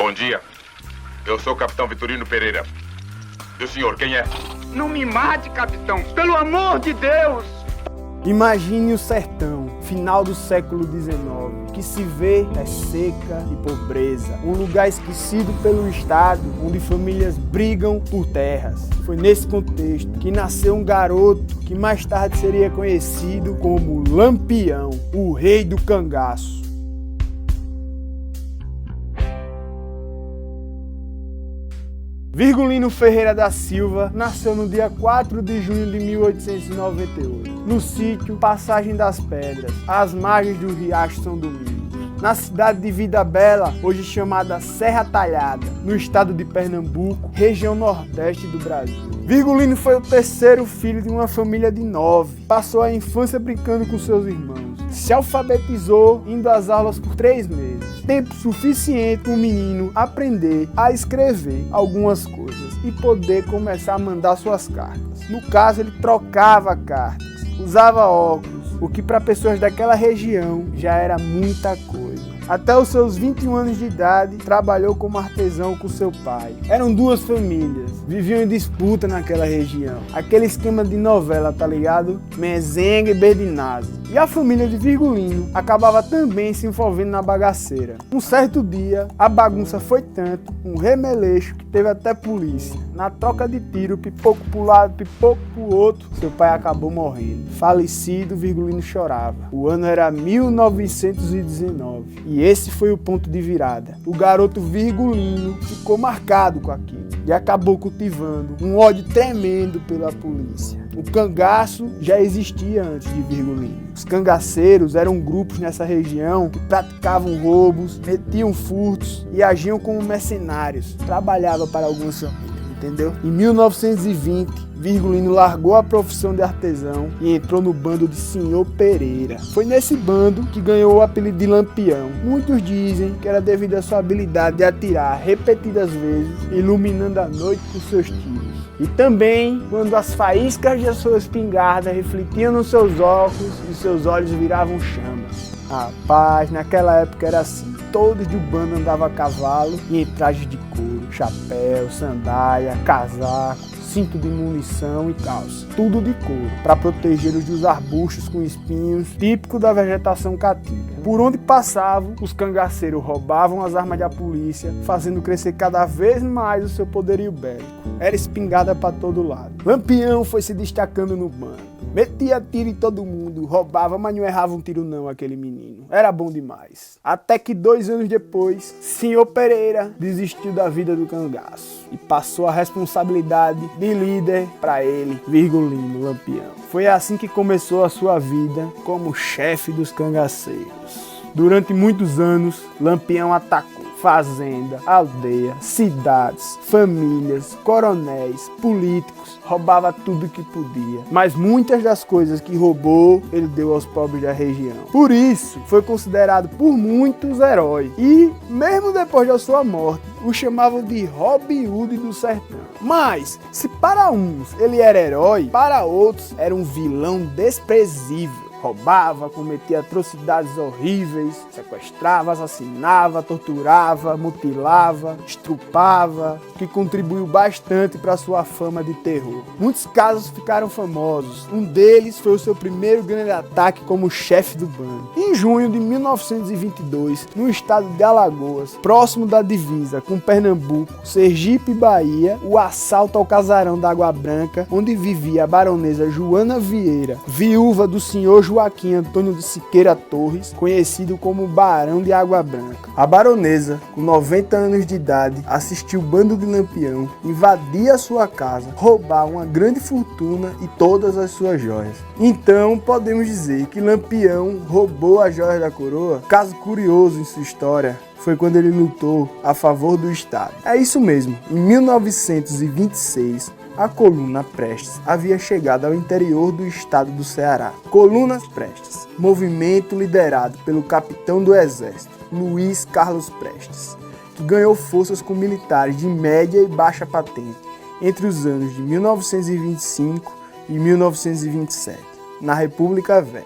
Bom dia. Eu sou o capitão Vitorino Pereira. E o senhor, quem é? Não me mate, capitão. Pelo amor de Deus! Imagine o sertão, final do século XIX. O que se vê é seca e pobreza. Um lugar esquecido pelo Estado, onde famílias brigam por terras. Foi nesse contexto que nasceu um garoto que mais tarde seria conhecido como Lampião, o rei do cangaço. Virgulino Ferreira da Silva nasceu no dia 4 de junho de 1898, no sítio Passagem das Pedras, às margens do Riacho São Domingos, na cidade de Vida Bela, hoje chamada Serra Talhada, no estado de Pernambuco, região nordeste do Brasil. Virgulino foi o terceiro filho de uma família de 9. Passou a infância brincando com seus irmãos. Se alfabetizou indo às aulas por 3 meses. Tempo suficiente para o menino aprender a escrever algumas coisas e poder começar a mandar suas cartas. No caso, ele trocava cartas, usava óculos, o que para pessoas daquela região já era muita coisa. Até os seus 21 anos de idade, trabalhou como artesão com seu pai. Eram 2 famílias, viviam em disputa naquela região. Aquele esquema de novela, tá ligado? Mezenga e Berdinazzi. E a família de Virgulino acabava também se envolvendo na bagaceira. Um certo dia, a bagunça foi tanto, um remeleixo, que teve até polícia. Na troca de tiro, pipoco pro lado, pipoco pro outro, seu pai acabou morrendo. Falecido, Virgulino chorava. O ano era 1919. E esse foi o ponto de virada. O garoto Virgulino ficou marcado com aquilo e acabou cultivando um ódio tremendo pela polícia. O cangaço já existia antes de Virgulino. Os cangaceiros eram grupos nessa região que praticavam roubos, metiam furtos e agiam como mercenários. Trabalhavam para algumas famílias, entendeu? Em 1920, Virgulino largou a profissão de artesão e entrou no bando de Senhor Pereira. Foi nesse bando que ganhou o apelido de Lampião. Muitos dizem que era devido à sua habilidade de atirar repetidas vezes, iluminando a noite com seus tiros. E também quando as faíscas de sua espingarda refletiam nos seus óculos e seus olhos viravam chamas. Rapaz, naquela época era assim. Todos do bando andavam a cavalo e em trajes de couro, chapéu, sandália, casaco, cinto de munição e calça, tudo de couro, para protegê-los dos arbustos com espinhos, típico da vegetação caatinga. Por onde passavam, os cangaceiros roubavam as armas da polícia, fazendo crescer cada vez mais o seu poderio bélico. Era espingarda para todo lado. Lampião foi se destacando no bando. Metia tiro em todo mundo, roubava, mas não errava um tiro não, aquele menino. Era bom demais. Até que 2 anos depois, Senhor Pereira desistiu da vida do cangaço e passou a responsabilidade de líder para ele, Virgulino Lampião. Foi assim que começou a sua vida como chefe dos cangaceiros. Durante muitos anos, Lampião atacou fazenda, aldeia, cidades, famílias, coronéis, políticos, roubava tudo que podia. Mas muitas das coisas que roubou, ele deu aos pobres da região. Por isso, foi considerado por muitos herói. E, mesmo depois da sua morte, o chamavam de Robin Hood do sertão. Mas, se para uns ele era herói, para outros era um vilão desprezível. Roubava, cometia atrocidades horríveis, sequestrava, assassinava, torturava, mutilava, estrupava, que contribuiu bastante para sua fama de terror. Muitos casos ficaram famosos. Um deles foi o seu primeiro grande ataque como chefe do bando. Em junho de 1922, no estado de Alagoas, próximo da divisa com Pernambuco, Sergipe e Bahia, o assalto ao casarão da Água Branca, onde vivia a baronesa Joana Vieira, viúva do senhor Joaquim Antônio de Siqueira Torres, conhecido como Barão de Água Branca. A baronesa, com 90 anos de idade, assistiu o bando de Lampião invadir a sua casa, roubar uma grande fortuna e todas as suas joias. Então, podemos dizer que Lampião roubou as joias da coroa? Caso curioso em sua história foi quando ele lutou a favor do Estado. É isso mesmo, em 1926, a Coluna Prestes havia chegado ao interior do estado do Ceará. Coluna Prestes, movimento liderado pelo capitão do exército, Luiz Carlos Prestes, que ganhou forças com militares de média e baixa patente entre os anos de 1925 e 1927, na República Velha.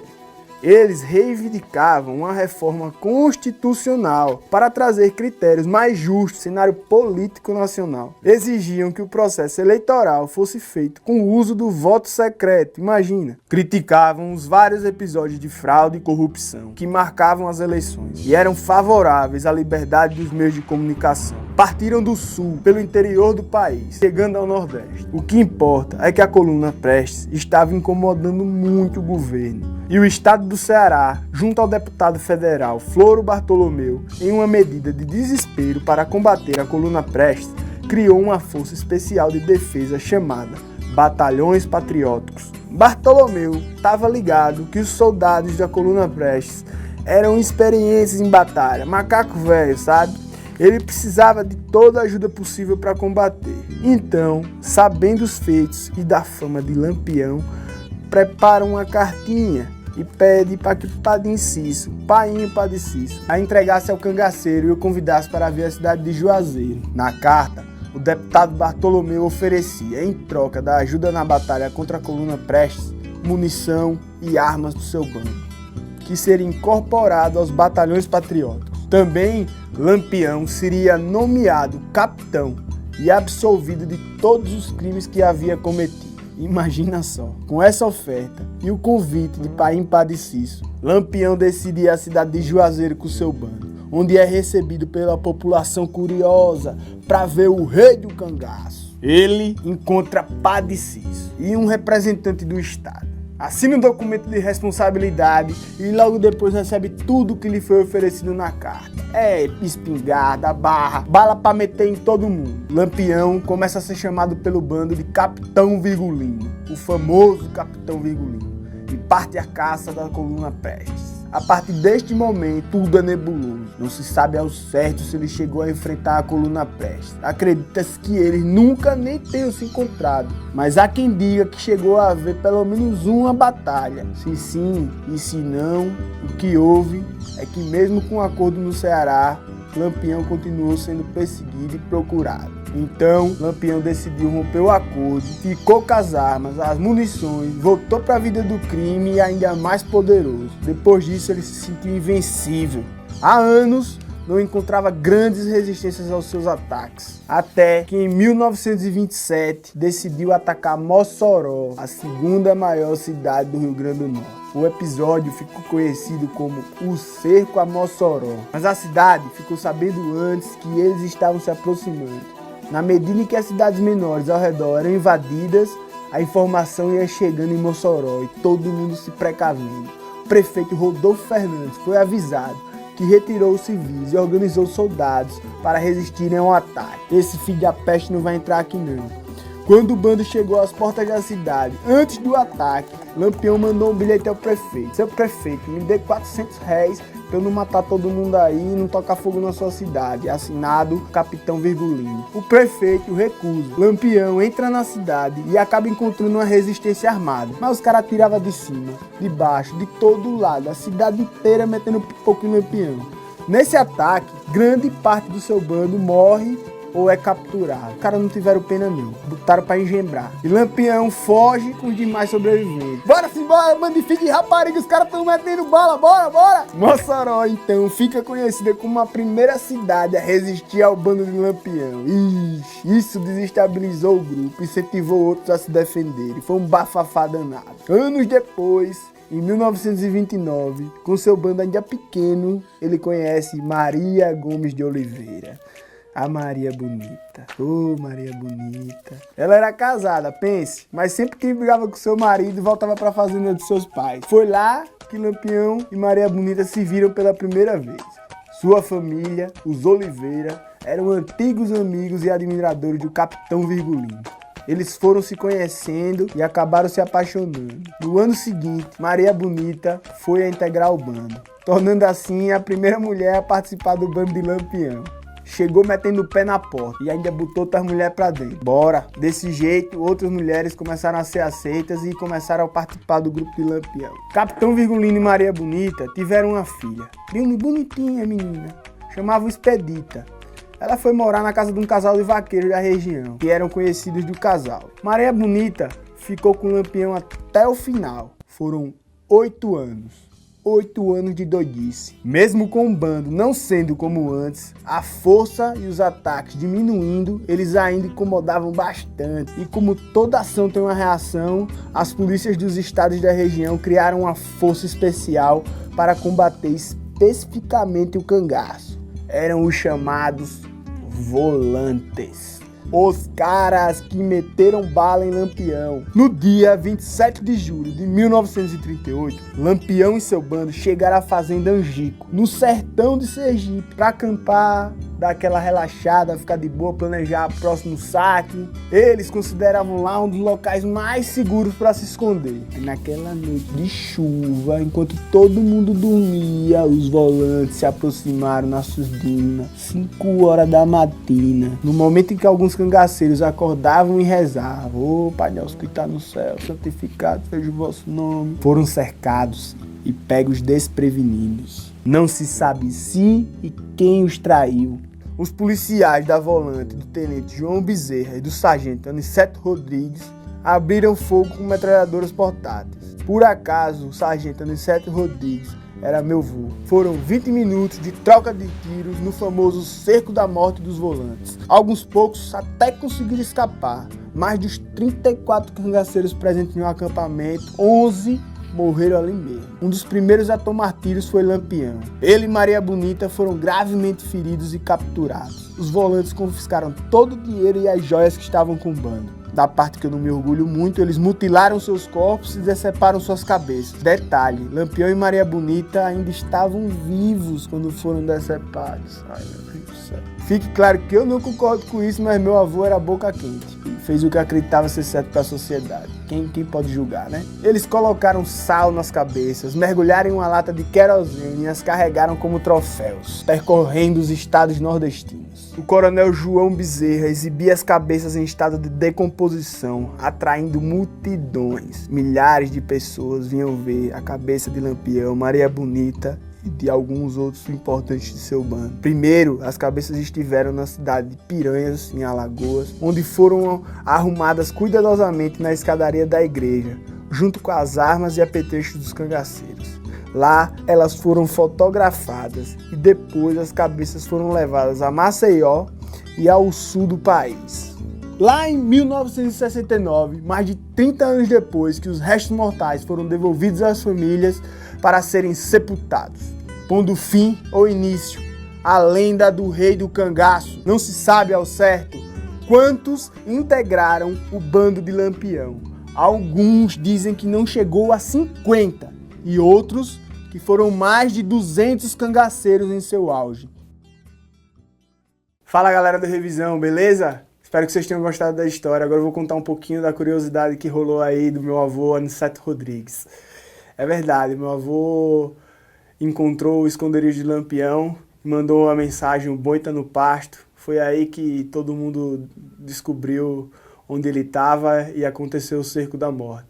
Eles reivindicavam uma reforma constitucional para trazer critérios mais justos no cenário político nacional. Exigiam que o processo eleitoral fosse feito com o uso do voto secreto, imagina. Criticavam os vários episódios de fraude e corrupção que marcavam as eleições e eram favoráveis à liberdade dos meios de comunicação. Partiram do sul, pelo interior do país, chegando ao nordeste. O que importa é que a coluna Prestes estava incomodando muito o governo. E o estado do Ceará, junto ao deputado federal Floro Bartolomeu, em uma medida de desespero para combater a coluna Prestes, criou uma força especial de defesa chamada Batalhões Patrióticos. Bartolomeu estava ligado que os soldados da coluna Prestes eram experientes em batalha, macaco velho, sabe? Ele precisava de toda a ajuda possível para combater. Então, sabendo os feitos e da fama de Lampião, prepara uma cartinha e pede para que o Padre Cício, painho Padre Cício, a entregasse ao cangaceiro e o convidasse para ver a cidade de Juazeiro. Na carta, o deputado Bartolomeu oferecia, em troca da ajuda na batalha contra a coluna Prestes, munição e armas do seu bando, que seria incorporado aos batalhões patrióticos. Também, Lampião seria nomeado capitão e absolvido de todos os crimes que havia cometido. Imagina só, com essa oferta e o convite de Paim Padre Cício, Lampião decide ir à cidade de Juazeiro com seu bando, onde é recebido pela população curiosa para ver o rei do cangaço. Ele encontra Padre Cício e um representante do estado. Assina um documento de responsabilidade e logo depois recebe tudo que lhe foi oferecido na carta. Espingarda, barra, bala pra meter em todo mundo. Lampião começa a ser chamado pelo bando de Capitão Virgulino, o famoso Capitão Virgulino, e parte à caça da coluna Prestes. A partir deste momento, tudo é nebuloso. Não se sabe ao certo se ele chegou a enfrentar a coluna Prestes. Acredita-se que eles nunca nem tenham se encontrado. Mas há quem diga que chegou a haver pelo menos uma batalha. Se sim e se não, o que houve é que mesmo com o acordo no Ceará, Lampião continuou sendo perseguido e procurado. Então, Lampião decidiu romper o acordo, ficou com as armas, as munições, voltou para a vida do crime e ainda mais poderoso. Depois disso, ele se sentiu invencível. Há anos, não encontrava grandes resistências aos seus ataques. Até que em 1927, decidiu atacar Mossoró, a segunda maior cidade do Rio Grande do Norte. O episódio ficou conhecido como o Cerco a Mossoró. Mas a cidade ficou sabendo antes que eles estavam se aproximando. Na medida em que as cidades menores ao redor eram invadidas, a informação ia chegando em Mossoró e todo mundo se precavendo. O prefeito Rodolfo Fernandes foi avisado que retirou os civis e organizou soldados para resistirem ao ataque. Esse filho da peste não vai entrar aqui não. Quando o bando chegou às portas da cidade, antes do ataque, Lampião mandou um bilhete ao prefeito. Seu prefeito, me dê R$400 pra eu não matar todo mundo aí e não tocar fogo na sua cidade. Assinado Capitão Virgulino. O prefeito recusa. Lampião entra na cidade e acaba encontrando uma resistência armada. Mas os caras tiravam de cima, de baixo, de todo lado. A cidade inteira metendo pipoco em Lampião. Nesse ataque, grande parte do seu bando morre ou é capturado. Os caras não tiveram pena não, botaram pra engembrar. E Lampião foge com os demais sobreviventes. Bora embora, mano de filho de rapariga, os caras tão metendo bala, bora! Mossoró, então, fica conhecida como a primeira cidade a resistir ao bando de Lampião. Ixi, isso desestabilizou o grupo, incentivou outros a se defenderem. Foi um bafafá danado. Anos depois, em 1929, com seu bando ainda pequeno, ele conhece Maria Gomes de Oliveira. A Maria Bonita. Maria Bonita. Ela era casada, pense, mas sempre que brigava com seu marido, voltava para a fazenda de seus pais. Foi lá que Lampião e Maria Bonita se viram pela primeira vez. Sua família, os Oliveira, eram antigos amigos e admiradores do Capitão Virgulino. Eles foram se conhecendo e acabaram se apaixonando. No ano seguinte, Maria Bonita foi a integrar o bando, tornando assim a primeira mulher a participar do bando de Lampião. Chegou metendo o pé na porta e ainda botou outras mulheres pra dentro. Bora! Desse jeito, outras mulheres começaram a ser aceitas e começaram a participar do grupo de Lampião. Capitão Virgulino e Maria Bonita tiveram uma filha, bem bonitinha menina, chamava Expedita. Ela foi morar na casa de um casal de vaqueiros da região, que eram conhecidos do casal. Maria Bonita ficou com Lampião até o final. Foram 8 anos. 8 anos de doidice. Mesmo com o bando não sendo como antes, a força e os ataques diminuindo, eles ainda incomodavam bastante. E como toda ação tem uma reação, as polícias dos estados da região criaram uma força especial para combater especificamente o cangaço. Eram os chamados volantes. Os caras que meteram bala em Lampião. No dia 27 de julho de 1938, Lampião e seu bando chegaram à fazenda Angico, no sertão de Sergipe, para acampar, dar aquela relaxada, ficar de boa, planejar o próximo saque. Eles consideravam lá um dos locais mais seguros para se esconder. E naquela noite de chuva, enquanto todo mundo dormia, os volantes se aproximaram nas suas dunas, 5 horas da matina, no momento em que alguns cangaceiros acordavam e rezavam: "Ô Pai Nosso que está no céu, santificado seja o vosso nome", foram cercados e pegos desprevenidos. Não se sabe se e quem os traiu. Os policiais da volante do tenente João Bezerra e do sargento Aniceto Rodrigues abriram fogo com metralhadoras portáteis. Por acaso, o sargento Aniceto Rodrigues era meu vô. Foram 20 minutos de troca de tiros no famoso Cerco da Morte dos Volantes. Alguns poucos até conseguiram escapar. Mais dos 34 cangaceiros presentes no acampamento, 11 morreram ali mesmo. Um dos primeiros a tomar tiros foi Lampião. Ele e Maria Bonita foram gravemente feridos e capturados. Os volantes confiscaram todo o dinheiro e as joias que estavam com o bando. Da parte que eu não me orgulho muito, eles mutilaram seus corpos e deceparam suas cabeças. Detalhe, Lampião e Maria Bonita ainda estavam vivos quando foram decepados. Ai, meu Deus do céu. Fique claro que eu não concordo com isso, mas meu avô era boca quente. Fez o que acreditava ser certo para a sociedade. Quem pode julgar, né? Eles colocaram sal nas cabeças, mergulharam em uma lata de querosene e as carregaram como troféus, percorrendo os estados nordestinos. O coronel João Bezerra exibia as cabeças em estado de decomposição, atraindo multidões. Milhares de pessoas vinham ver a cabeça de Lampião, Maria Bonita e de alguns outros importantes de seu bando. Primeiro, as cabeças estiveram na cidade de Piranhas, em Alagoas, onde foram arrumadas cuidadosamente na escadaria da igreja, junto com as armas e apetrechos dos cangaceiros. Lá, elas foram fotografadas e depois as cabeças foram levadas a Maceió e ao sul do país. Lá em 1969, mais de 30 anos depois que os restos mortais foram devolvidos às famílias para serem sepultados, pondo fim ou início à lenda do rei do cangaço. Não se sabe ao certo quantos integraram o bando de Lampião. Alguns dizem que não chegou a 50 e outros que foram mais de 200 cangaceiros em seu auge. Fala galera do Revisão, beleza? Espero que vocês tenham gostado da história. Agora eu vou contar um pouquinho da curiosidade que rolou aí do meu avô Aniceto Rodrigues. É verdade, meu avô encontrou o esconderijo de Lampião e mandou uma mensagem: "O boi tá no pasto". Foi aí que todo mundo descobriu onde ele estava e aconteceu o Cerco da Morte.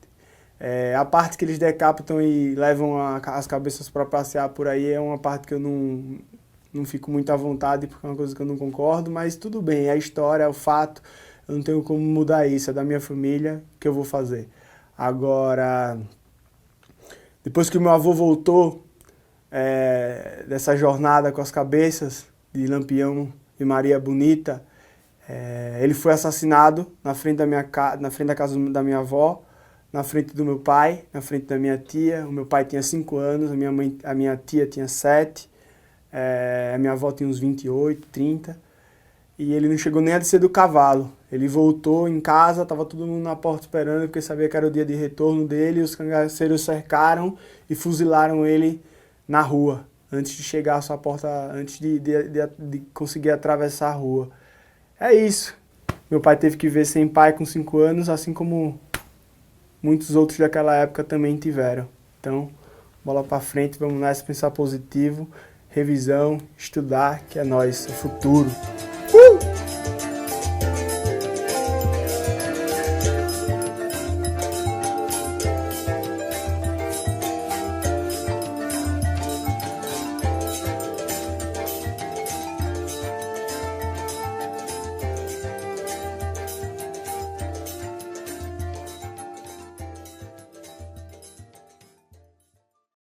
A parte que eles decapitam e levam as cabeças para passear por aí é uma parte que eu não fico muito à vontade, porque é uma coisa que eu não concordo, mas tudo bem, é a história, é o fato, eu não tenho como mudar isso, é da minha família, que eu vou fazer. Agora, depois que o meu avô voltou dessa jornada com as cabeças de Lampião e Maria Bonita, ele foi assassinado na frente da casa da minha avó, na frente do meu pai, na frente da minha tia. O meu pai tinha 5 anos, a minha tia tinha 7, a minha avó tinha uns 28, 30, e ele não chegou nem a descer do cavalo. Ele voltou em casa, estava todo mundo na porta esperando, porque sabia que era o dia de retorno dele, e os cangaceiros cercaram e fuzilaram ele na rua, antes de chegar à sua porta, antes de conseguir atravessar a rua. É isso. Meu pai teve que ver sem pai com 5 anos, assim como muitos outros daquela época também tiveram. Então, bola pra frente, vamos nessa, pensar positivo, revisão, estudar, que é nóis, é futuro.